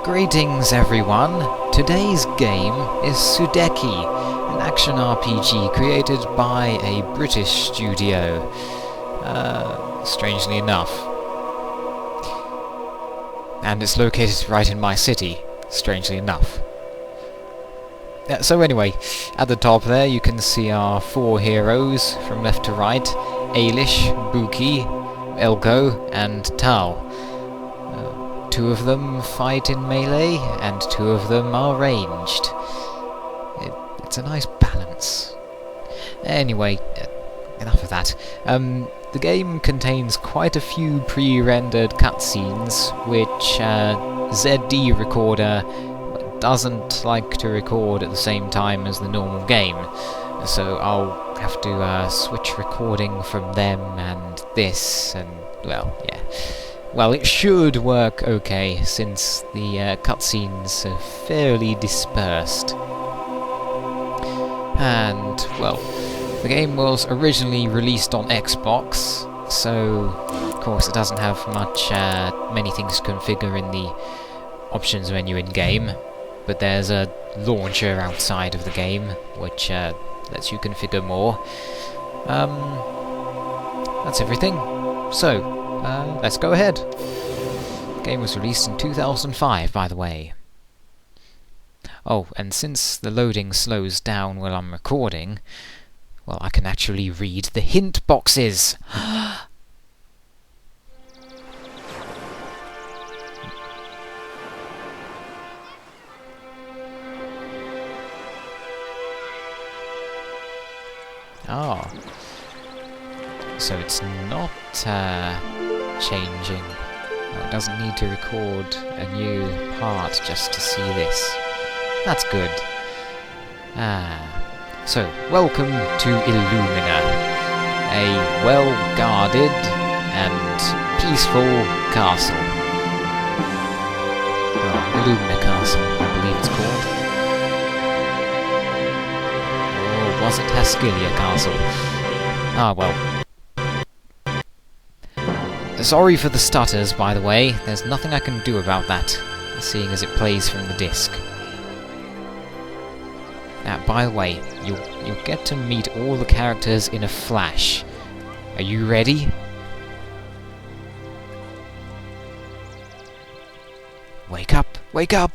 Greetings everyone! Today's game is Sudeki, an action RPG created by a British studio. Strangely enough. And it's located right in my city, strangely enough. So anyway, at the top there you can see our four heroes from left to right: Ailish, Buki, Elko and Tal. Two of them fight in melee, and two of them are ranged. It's a nice balance. Anyway, enough of that. The game contains quite a few pre-rendered cutscenes, which ZD Recorder doesn't like to record at the same time as the normal game. So I'll have to switch recording from them and this, and well, yeah. Well, it should work okay, since the cutscenes are fairly dispersed. And, well, the game was originally released on Xbox, so of course it doesn't have many things to configure in the options menu in-game, but there's a launcher outside of the game, which lets you configure more. That's everything. So, let's go ahead. The game was released in 2005, by the way. Oh, and since the loading slows down while I'm recording, well, I can actually read the hint boxes! Ah. So it's not, changing. No, it doesn't need to record a new part just to see this. That's good. So, welcome to Illumina, a well-guarded and peaceful castle. Well, Illumina Castle, I believe it's called. Or was it Haskilia Castle? Ah, well. Sorry for the stutters, by the way. There's nothing I can do about that, seeing as it plays from the disc. Now, by the way, you'll get to meet all the characters in a flash. Are you ready? Wake up! Wake up!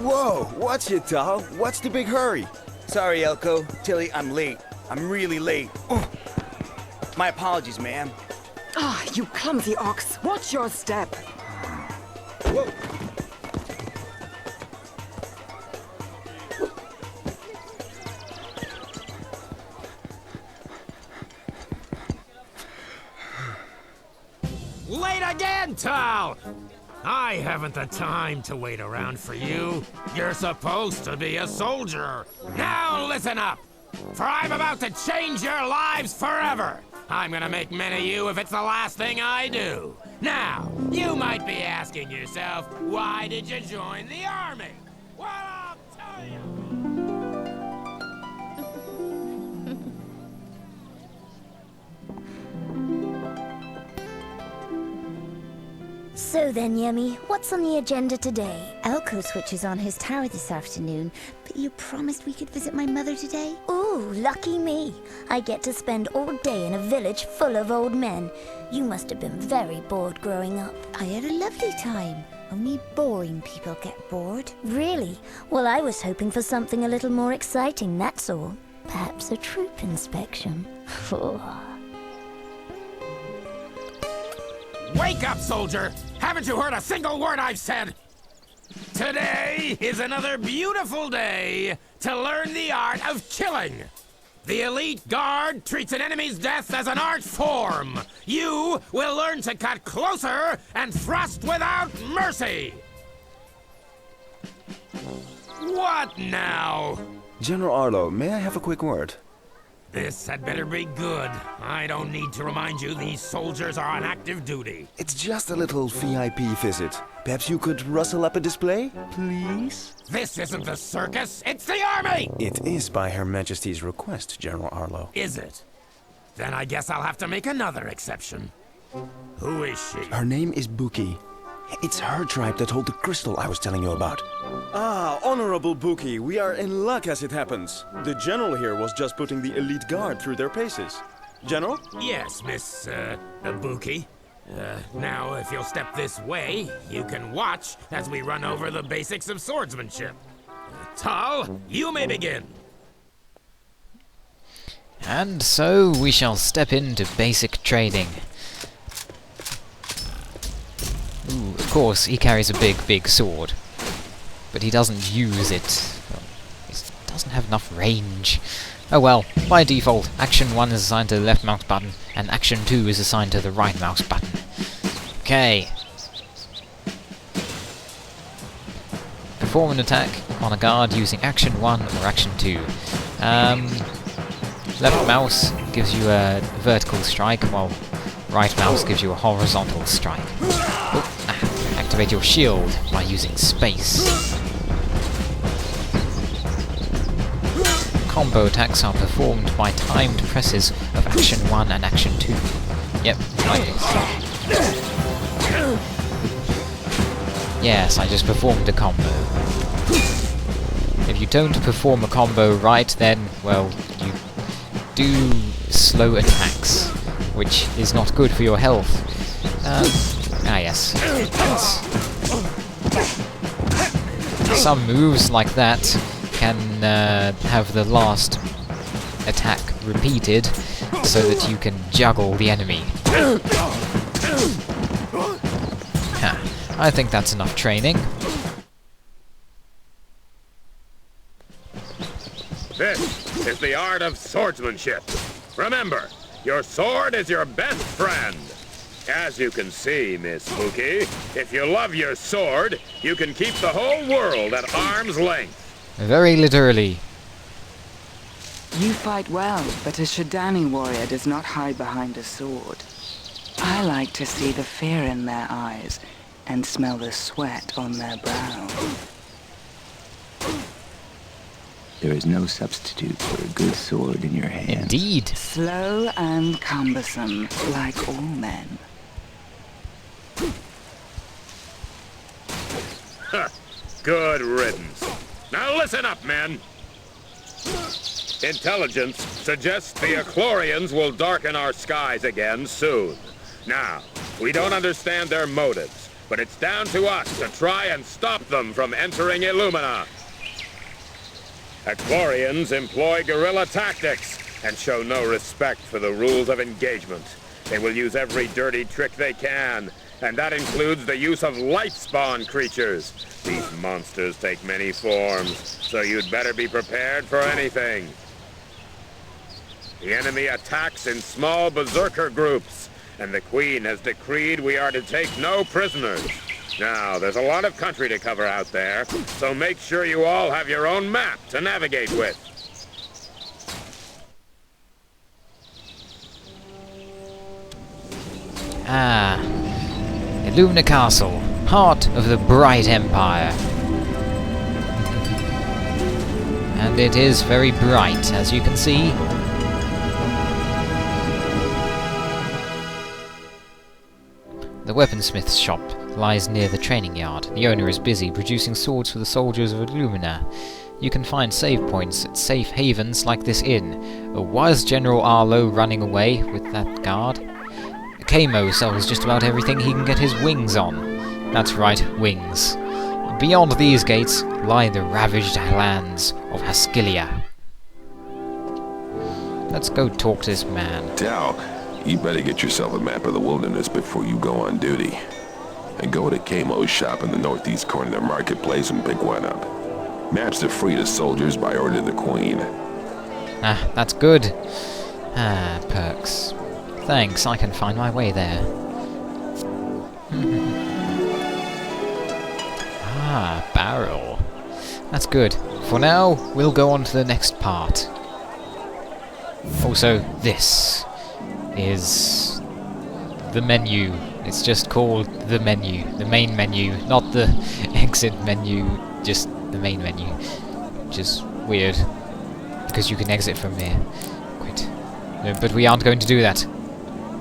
Whoa, what's it, Tal? What's the big hurry? Sorry, Elko. Tilly, I'm late. I'm really late. Oh. My apologies, ma'am. Ah, you clumsy ox. Watch your step. Whoa. Late again, Tal! I haven't the time to wait around for you. You're supposed to be a soldier. Now listen up, for I'm about to change your lives forever. I'm gonna make men of you if it's the last thing I do. Now, you might be asking yourself, why did you join the army? Well, I'll tell you. So then, Yemi, what's on the agenda today? Elko switches on his tower this afternoon, but you promised we could visit my mother today? Ooh, lucky me. I get to spend all day in a village full of old men. You must have been very bored growing up. I had a lovely time. Only boring people get bored. Really? Well, I was hoping for something a little more exciting, that's all. Perhaps a troop inspection. Wake up, soldier! Haven't you heard a single word I've said? Today is another beautiful day to learn the art of killing. The elite guard treats an enemy's death as an art form. You will learn to cut closer and thrust without mercy. What now? General Arlo, may I have a quick word? This had better be good. I don't need to remind you these soldiers are on active duty. It's just a little VIP visit. Perhaps you could rustle up a display, please? This isn't the circus, it's the army! It is by Her Majesty's request, General Arlo. Is it? Then I guess I'll have to make another exception. Who is she? Her name is Buki. It's her tribe that hold the crystal I was telling you about. Ah, Honorable Buki, we are in luck as it happens. The General here was just putting the elite guard through their paces. General? Yes, Miss, Ibuki. Now, if you'll step this way, you can watch as we run over the basics of swordsmanship. Tal, you may begin. And so we shall step into basic training. Ooh, of course, he carries a big sword. But he doesn't use it. Well, he doesn't have enough range. Oh well, by default, Action 1 is assigned to the left mouse button, and Action 2 is assigned to the right mouse button. Okay. Perform an attack on a guard using Action 1 or Action 2. Left mouse gives you a vertical strike, while right mouse gives you a horizontal strike. Oh, activate your shield by using space. Combo attacks are performed by timed presses of Action 1 and Action 2. Yep, like this. Yes, I just performed a combo. If you don't perform a combo right, then, well, you do slow attacks, which is not good for your health. Yes. Some moves like that can have the last attack repeated, so that you can juggle the enemy. I think that's enough training. This is the art of swordsmanship. Remember, your sword is your best friend. As you can see, Miss Spooky, if you love your sword, you can keep the whole world at arm's length. Very literally. You fight well, but a Shadani warrior does not hide behind a sword. I like to see the fear in their eyes and smell the sweat on their brow. There is no substitute for a good sword in your hand. Indeed. Slow and cumbersome, like all men. Good riddance. Now listen up, men. Intelligence suggests the Echlorians will darken our skies again soon. Now, we don't understand their motives, but it's down to us to try and stop them from entering Illumina. Echlorians employ guerrilla tactics and show no respect for the rules of engagement. They will use every dirty trick they can, and that includes the use of light-spawn creatures. These monsters take many forms, so you'd better be prepared for anything. The enemy attacks in small berserker groups, and the Queen has decreed we are to take no prisoners. Now, there's a lot of country to cover out there, so make sure you all have your own map to navigate with. Illumina Castle, heart of the Bright Empire. And it is very bright, as you can see. The weaponsmith's shop lies near the training yard. The owner is busy producing swords for the soldiers of Illumina. You can find save points at safe havens like this inn. Was General Arlo running away with that guard? Kamo sells just about everything he can get his wings on. That's right, wings. Beyond these gates lie the ravaged lands of Haskilia. Let's go talk to this man. Tal, you better get yourself a map of the wilderness before you go on duty. And go to Kamo's shop in the northeast corner of the marketplace and pick one up. Maps are free to soldiers by order of the Queen. That's good. Perks. Thanks, I can find my way there. Barrel. That's good. For now, we'll go on to the next part. Also, this is the menu. It's just called the menu, the main menu, not the exit menu, just the main menu. Which is weird, because you can exit from here. Quit. But we aren't going to do that.